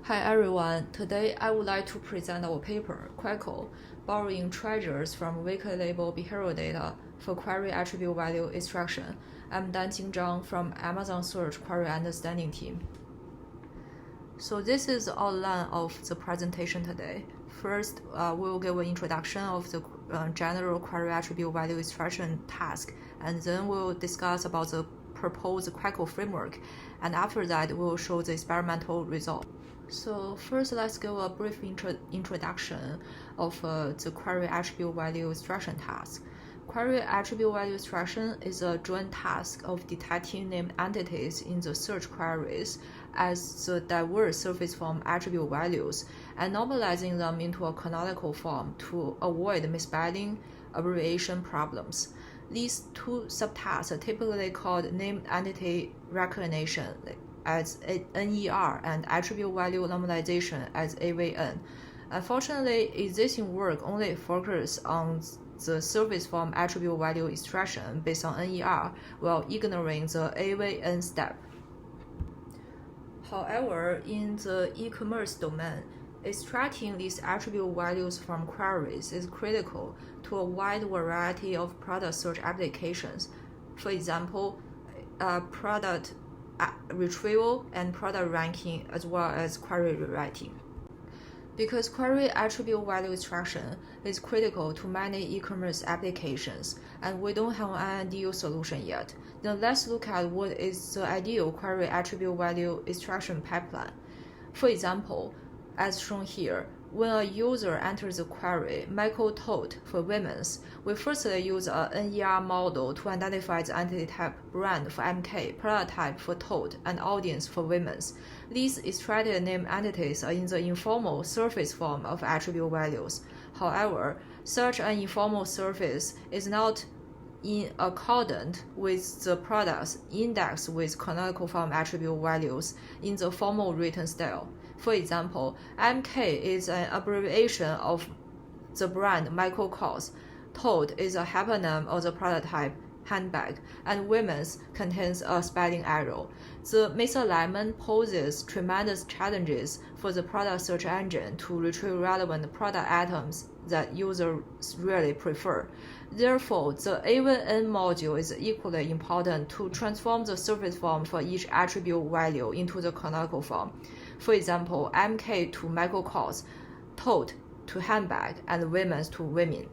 Hi everyone, today I would like to present our paper, QUEACO, Borrowing Treasures from Weekly Label Behavioral Data for Query Attribute Value Extraction. I'm Danqing Zhang from Amazon Search Query Understanding team. So this is the outline of the presentation today. First, we will give an introduction of the general query attribute value extraction task, and then we'll discuss about the proposed QUEACO framework, and after that, we'll show the experimental result. So first, let's give a brief introduction of the query attribute value extraction task. Query attribute value extraction is a joint task of detecting named entities in the search queries as the diverse surface form attribute values and normalizing them into a canonical form to avoid misspelling abbreviation problems. These two subtasks are typically called named entity recognition as NER and attribute value normalization as AVN. Unfortunately, existing work only focuses on the surface form attribute value extraction based on NER while ignoring the AVN step. However, in the e-commerce domain, extracting these attribute values from queries is critical to a wide variety of product search applications. For example, product retrieval and product ranking, as well as query rewriting. Because query attribute value extraction is critical to many e-commerce applications, and we don't have an ideal solution yet, then let's look at what is the ideal query attribute value extraction pipeline. For example, as shown here, when a user enters the query Michael Todd for women's, we firstly use a NER model to identify the entity type brand for MK, product type for Todd, and audience for women's. These extracted named entities are in the informal surface form of attribute values. However, such an informal surface is not in accordance with the product's index with canonical form attribute values in the formal written style. For example, MK is an abbreviation of the brand Michael Kors, Todd is a hypernym of the product type handbag, and women's contains a spelling error. The misalignment poses tremendous challenges for the product search engine to retrieve relevant product items that users really prefer. Therefore, the AVN module is equally important to transform the surface form for each attribute value into the canonical form. For example, MK to Michael Kors, Todd to handbag, and women's to women.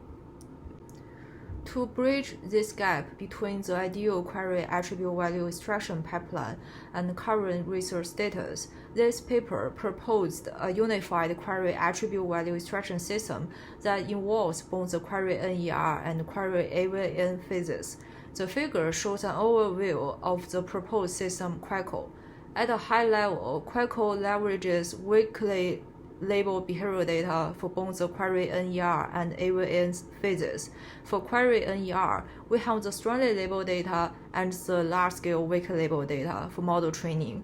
To bridge this gap between the ideal query attribute value extraction pipeline and current research status, this paper proposed a unified query attribute value extraction system that involves both the query NER and query AVN phases. The figure shows an overview of the proposed system QUEACO. At a high level, QUEACO leverages weekly label behavioral data for both the query NER and AVN phases. For query NER, we have the strongly labeled data and the large-scale weak label data for model training.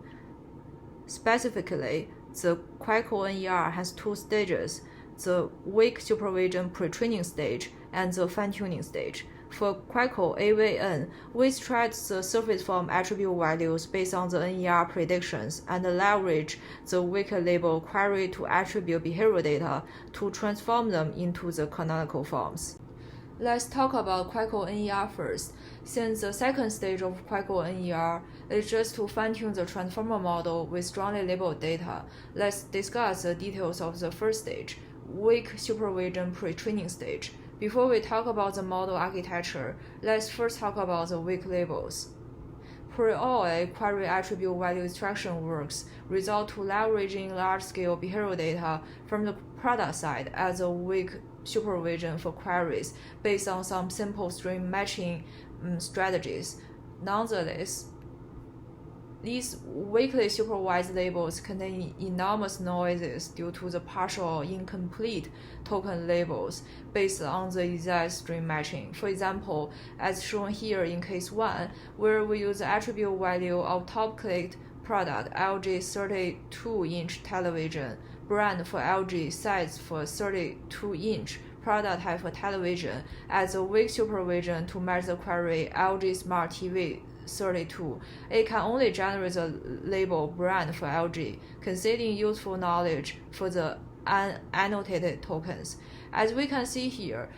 Specifically, the QUEACO NER has two stages, the weak supervision pre-training stage and the fine-tuning stage. For QUEACO AVN, we extract the surface form attribute values based on the NER predictions and leverage the weak label query to attribute behavioral data to transform them into the canonical forms. Let's talk about QUEACO NER first. Since the second stage of QUEACO NER is just to fine-tune the transformer model with strongly labeled data, let's discuss the details of the first stage, weak supervision pre-training stage. Before we talk about the model architecture, let's first talk about the weak labels. Priori, query attribute value extraction works result to leveraging large-scale behavioral data from the product side as a weak supervision for queries based on some simple string matching strategies. Nonetheless, these weakly supervised labels contain enormous noises due to the partial or incomplete token labels based on the exact string matching. For example, as shown here in case 1, where we use the attribute value of top-clicked product LG 32-inch television, brand for LG, size for 32-inch, product type for television, as a weak supervision to match the query LG Smart TV 32, it can only generate the label brand for LG, conceding useful knowledge for the annotated tokens. As we can see here,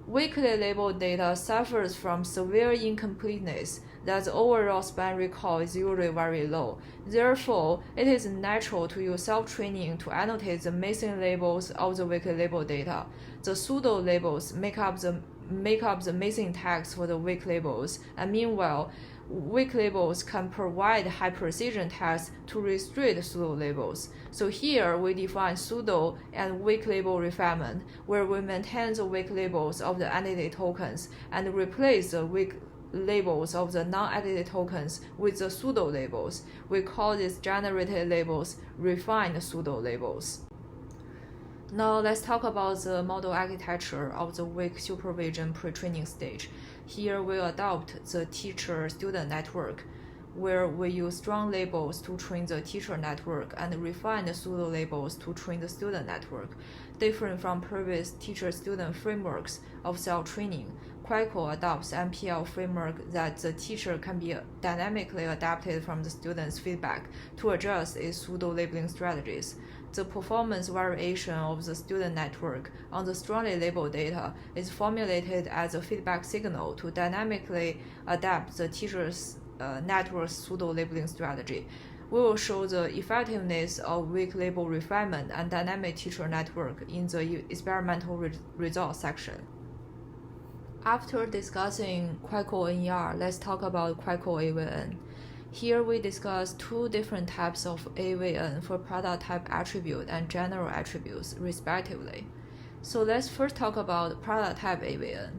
weakly labeled data suffers from severe incompleteness that the overall span recall is usually very low. Therefore, it is natural to use self-training to annotate the missing labels of the weakly labeled data. The pseudo labels make up the missing tags for the weak labels, and meanwhile, weak labels can provide high precision tags to restrict pseudo labels. So here we define pseudo and weak label refinement, where we maintain the weak labels of the entity tokens and replace the weak labels of the non-entity tokens with the pseudo labels. We call these generated labels refined pseudo labels. Now let's talk about the model architecture of the weak supervision pre-training stage. Here we adopt the teacher-student network, where we use strong labels to train the teacher network and refine the pseudo labels to train the student network. Different from previous teacher-student frameworks of self-training, QUEACO adopts MPL framework that the teacher can be dynamically adapted from the student's feedback to adjust its pseudo labeling strategies. The performance variation of the student network on the strongly labeled data is formulated as a feedback signal to dynamically adapt the teacher's network's pseudo labeling strategy. We will show the effectiveness of weak label refinement and dynamic teacher network in the experimental results section. After discussing QUEACO NER, let's talk about QUEACO AVN. Here we discuss two different types of AVN for product type attribute and general attributes, respectively. So let's first talk about product type AVN.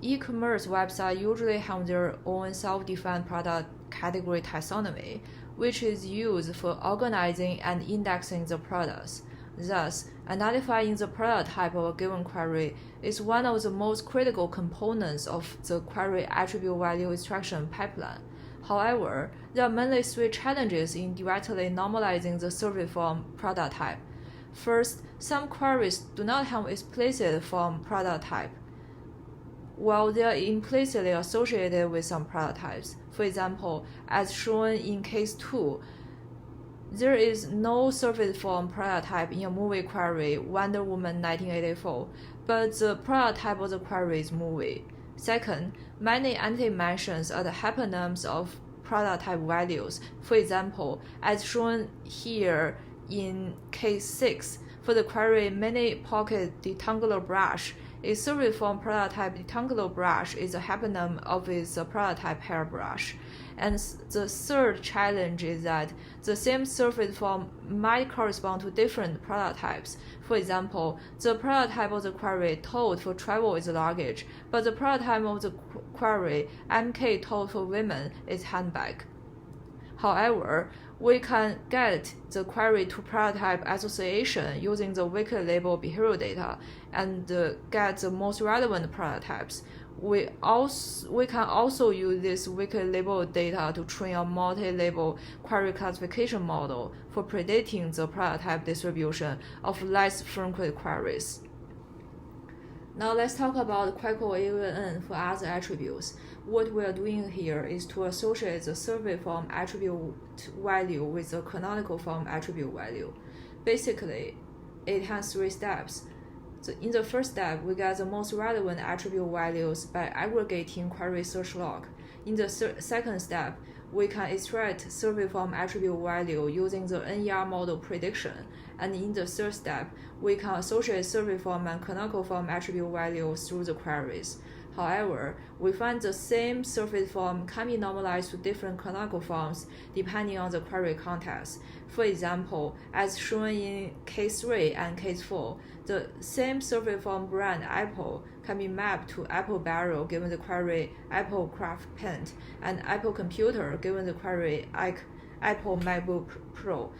E-commerce websites usually have their own self-defined product category taxonomy, which is used for organizing and indexing the products. Thus, identifying the product type of a given query is one of the most critical components of the query attribute value extraction pipeline. However, there are mainly three challenges in directly normalizing the survey form product type. First, some queries do not have explicit form product type, while they are implicitly associated with some product types. For example, as shown in case 2, there is no surface form product type in a movie query Wonder Woman 1984, but the product type of the query is movie. Second, many entity mentions are the hypernyms of product type values. For example, as shown here in case 6, for the query mini pocket detangular brush, a survey form product type detangular brush is a hypernym of its product type hairbrush. And the third challenge is that the same surface form might correspond to different product types. For example, the product type of the query tote for travel is luggage, but the product type of the query MK tote for women is handbag. However, we can get the query to product type association using the weakly label behavioral data and get the most relevant product types. We can also use this weakly label data to train a multi-label query classification model for predicting the product type distribution of less frequent queries. Now let's talk about QUEACO AVN for other attributes. What we are doing here is to associate the survey form attribute value with the canonical form attribute value. Basically, it has 3 steps. So in the first step, we get the most relevant attribute values by aggregating query search log. In the second step, we can extract survey form attribute value using the NER model prediction. And in the third step, we can associate survey form and canonical form attribute values through the queries. However, we find the same surface form can be normalized to different canonical forms depending on the query context. For example, as shown in case 3 and case 4, the same surface form brand Apple can be mapped to Apple Barrel given the query Apple Craft Paint, and Apple Computer given the query Apple MacBook Pro.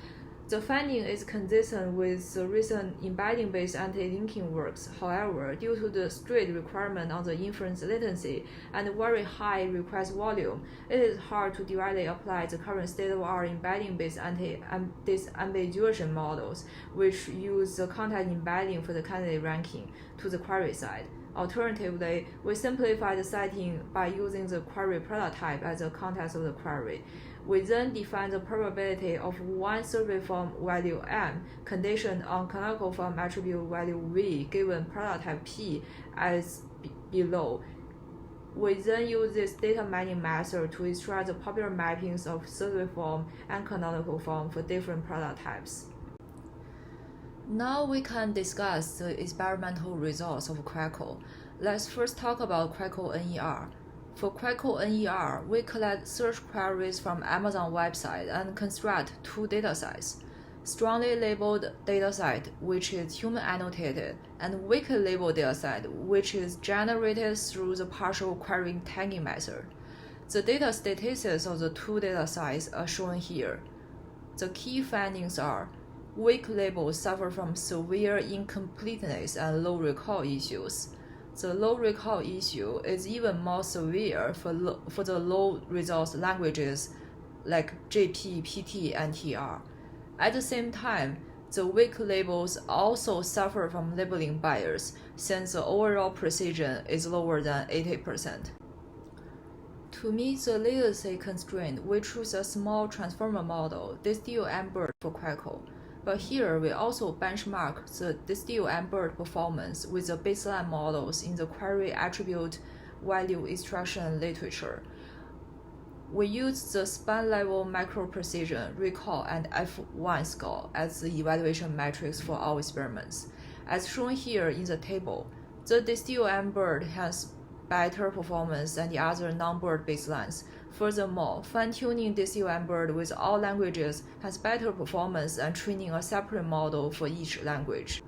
The finding is consistent with the recent embedding-based anti-linking works. However, due to the strict requirement on the inference latency and very high request volume, it is hard to directly apply the current state-of-the-art embedding-based anti-disambiguation models, which use the context embedding for the candidate ranking, to the query side. Alternatively, we simplify the setting by using the query prototype as the context of the query. We then define the probability of one survey form value M conditioned on canonical form attribute value V given prototype P as below. We then use this data mining method to extract the popular mappings of survey form and canonical form for different prototypes. Now we can discuss the experimental results of QUEACO. Let's first talk about QUEACO NER. For QUEACO NER, we collect search queries from Amazon website and construct two datasets: strongly labeled dataset, which is human annotated, and weakly labeled dataset, which is generated through the partial querying tagging method. The data statistics of the two datasets are shown here. The key findings are: weak labels suffer from severe incompleteness and low recall issues. The low recall issue is even more severe for the low results languages like JP, PT, and TR. At the same time, the weak labels also suffer from labeling bias, since the overall precision is lower than 80%. To meet the latency constraint, we choose a small transformer model, distill-m-bird, for QUEACO. But here, we also benchmark the distill-m-bird performance with the baseline models in the query attribute value extraction literature. We use the span level macro precision, recall, and F1 score as the evaluation metrics for our experiments. As shown here in the table, the distill-m-bird has better performance than the other non-bird baselines. Furthermore, fine-tuning distill-m-bird with all languages has better performance than training a separate model for each language.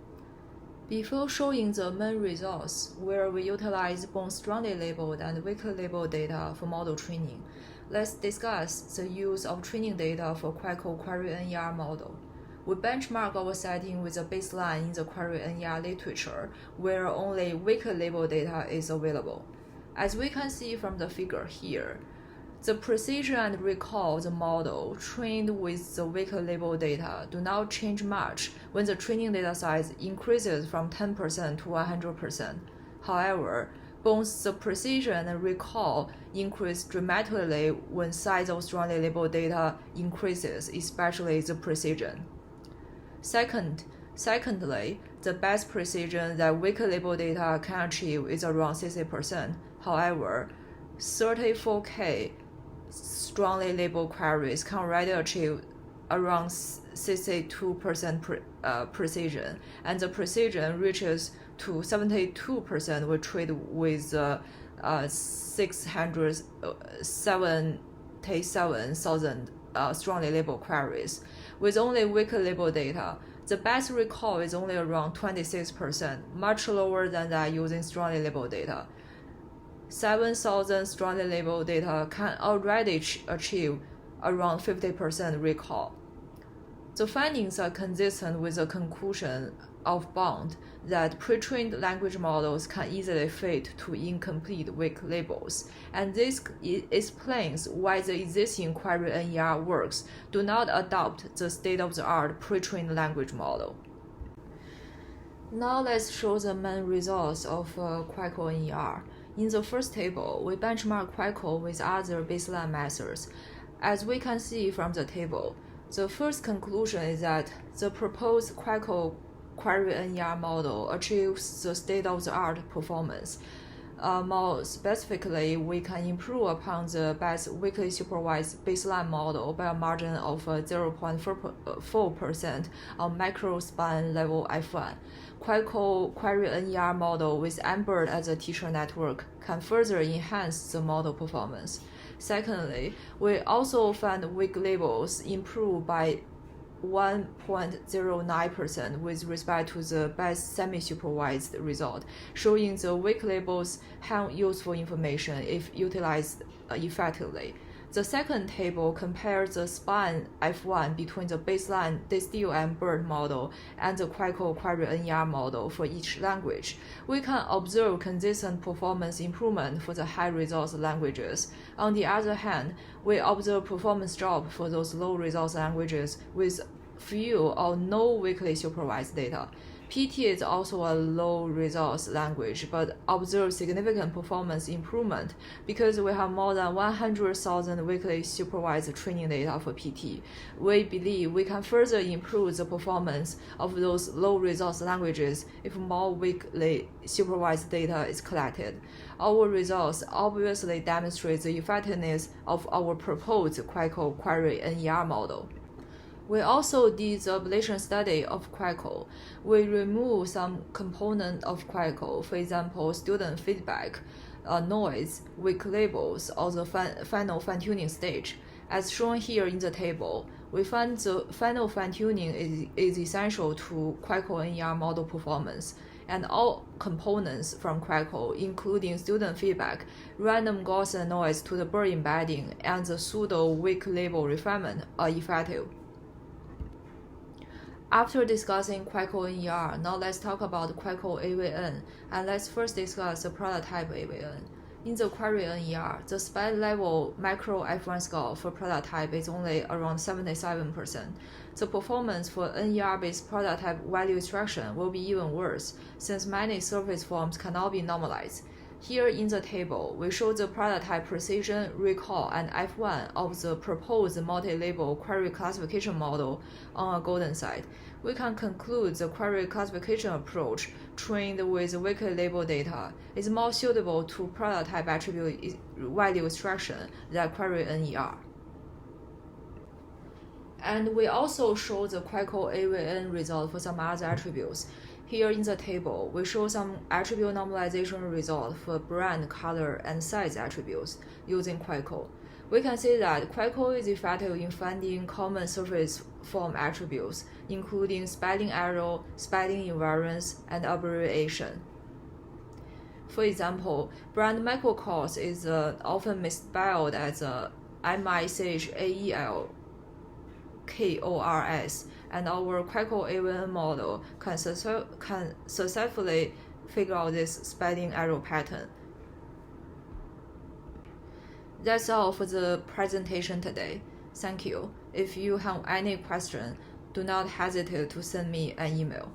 Before showing the main results, where we utilize both strongly labeled and weakly labeled data for model training, let's discuss the use of training data for QUEACO query NER model. We benchmark our setting with a baseline in the query NER literature, where only weakly labeled data is available. As we can see from the figure here, the precision and recall of the model trained with the weakly labeled data do not change much when the training data size increases from 10% to 100%. However, both the precision and recall increase dramatically when size of strongly labeled data increases, especially the precision. Secondly, the best precision that weakly labeled data can achieve is around 60%. However, 34K strongly labeled queries can already achieve around 62% precision, and the precision reaches to 72% when treated with 677,000 strongly labeled queries. With only weakly labeled data, the best recall is only around 26%, much lower than that using strongly labeled data. 7,000 strongly labeled data can already achieve around 50% recall. The findings are consistent with the conclusion of Bond that pre-trained language models can easily fit to incomplete weak labels, and this explains why the existing query NER works do not adopt the state-of-the-art pre-trained language model. Now let's show the main results of QUEACO NER. In the first table, we benchmark QUEACO with other baseline methods. As we can see from the table, the first conclusion is that the proposed QUEACO query NER model achieves the state-of-the-art performance. More specifically, we can improve upon the best weakly supervised baseline model by a margin of 0.4% on macro span level F1. QUEACO query NER model with m-bird as a teacher network can further enhance the model performance. Secondly, we also found weak labels improve by 1.09% with respect to the best semi-supervised result, showing the weak labels have useful information if utilized effectively. The second table compares the span F1 between the baseline distill-m-bird model and the QUEACO query NER model for each language. We can observe consistent performance improvement for the high results languages. On the other hand, we observe performance drop for those low results languages with few or no weakly supervised data. PT is also a low results language, but observes significant performance improvement because we have more than 100,000 weekly supervised training data for PT. We believe we can further improve the performance of those low results languages if more weekly supervised data is collected. Our results obviously demonstrate the effectiveness of our proposed QUEACO query NER model. We also did the ablation study of QUEACO. We removed some component of QUEACO, for example, student feedback, noise, weak labels, or the final fine-tuning stage. As shown here in the table, we find the final fine-tuning is essential to QUEACO NER model performance, and all components from QUEACO, including student feedback, random Gaussian noise to the bird embedding, and the pseudo-weak label refinement, are effective. After discussing QUEACO NER, now let's talk about QUEACO AVN, and let's first discuss the prototype AVN. In the query NER, the SPED level macro F1 score for prototype is only around 77%. The performance for NER-based prototype value extraction will be even worse, since many surface forms cannot be normalized. Here in the table, we show the prototype precision, recall, and F1 of the proposed multi-label query classification model on a golden side. We can conclude the query classification approach, trained with weekly label data, is more suitable to prototype attribute value extraction than query NER. And we also show the QUEACO AVN result for some other attributes. Here in the table, we show some attribute normalization result for brand, color, and size attributes using QUEACO. We can see that QUEACO is effective in finding common surface form attributes, including spelling error, spelling invariance, and abbreviation. For example, brand microcores is often misspelled as MICHAELKORS, and our QUEACO AVN model can successfully figure out this spelling error pattern. That's all for the presentation today. Thank you. If you have any question, do not hesitate to send me an email.